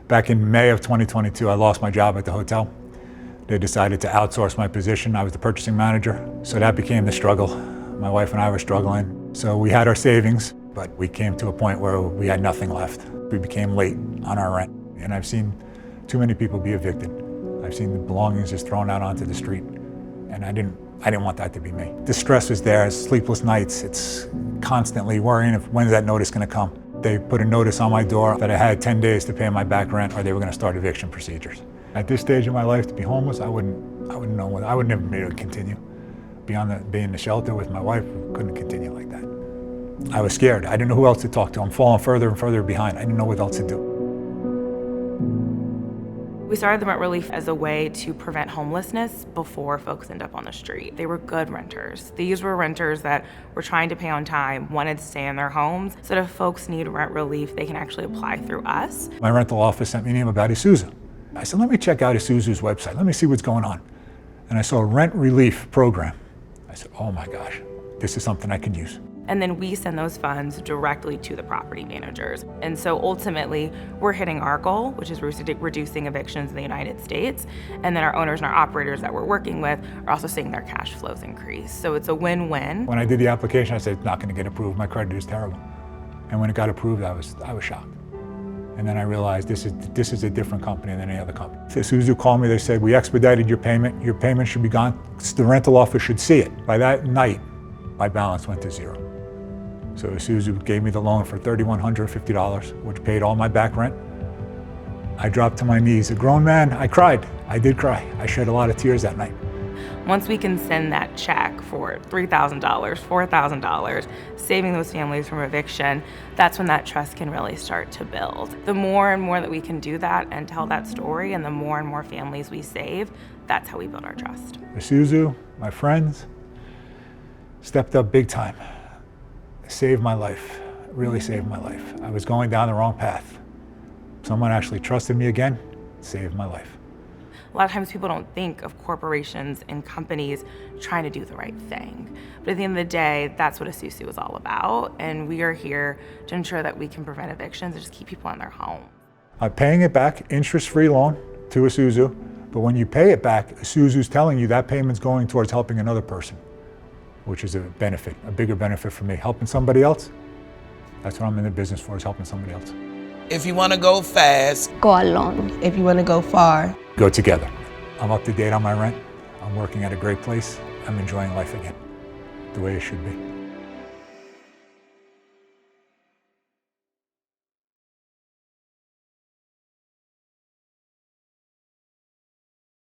Back in May of 2022, I lost my job at the hotel. They decided to outsource my position. I was the purchasing manager, so that became the struggle. My wife and I were struggling. So we had our savings, but we came to a point where we had nothing left. We became late on our rent, and I've seen too many people be evicted. I've seen the belongings just thrown out onto the street, and I didn't want that to be me. The stress was there, sleepless nights. It's constantly worrying if when's that notice gonna come. They put a notice on my door that I had 10 days to pay my back rent or they were gonna start eviction procedures. At this stage of my life, to be homeless, I wouldn't know, I would never be able to continue. Beyond being in the shelter with my wife, we couldn't continue like that. I was scared. I didn't know who else to talk to. I'm falling further and further behind. I didn't know what else to do. We started the rent relief as a way to prevent homelessness before folks end up on the street. They were good renters. These were renters that were trying to pay on time, wanted to stay in their homes. So if folks need rent relief, they can actually apply through us. My rental office sent me an email about Esusu. I said, let me check out Esusu's website. Let me see what's going on. And I saw a rent relief program. I said, oh my gosh, this is something I can use. And then we send those funds directly to the property managers. And so ultimately, we're hitting our goal, which is reducing evictions in the United States. And then our owners and our operators that we're working with are also seeing their cash flows increase. So it's a win-win. When I did the application, I said, it's not gonna get approved. My credit is terrible. And when it got approved, I was shocked. And then I realized this is a different company than any other company. Esusu called me, they said, we expedited your payment should be gone. The rental office should see it. By that night, my balance went to zero. So Esusu gave me the loan for $3,150, which paid all my back rent. I dropped to my knees. A grown man, I cried. I did cry. I shed a lot of tears that night. Once we can send that check for $3,000, $4,000, saving those families from eviction, that's when that trust can really start to build. The more and more that we can do that and tell that story, and the more and more families we save, that's how we build our trust. Esusu, my friends, stepped up big time. Saved my life, really saved my life. I was going down the wrong path. Someone actually trusted me again, saved my life. A lot of times people don't think of corporations and companies trying to do the right thing. But at the end of the day, that's what Esusu is all about. And we are here to ensure that we can prevent evictions and just keep people in their home. I'm paying it back, interest-free loan to Esusu, but when you pay it back, Esusu's telling you that payment's going towards helping another person, which is a benefit, a bigger benefit for me. Helping somebody else, that's what I'm in the business for, is helping somebody else. If you want to go fast, go alone. if you want to go far, go together. I'm up to date on my rent. I'm working at a great place. I'm enjoying life again, the way it should be.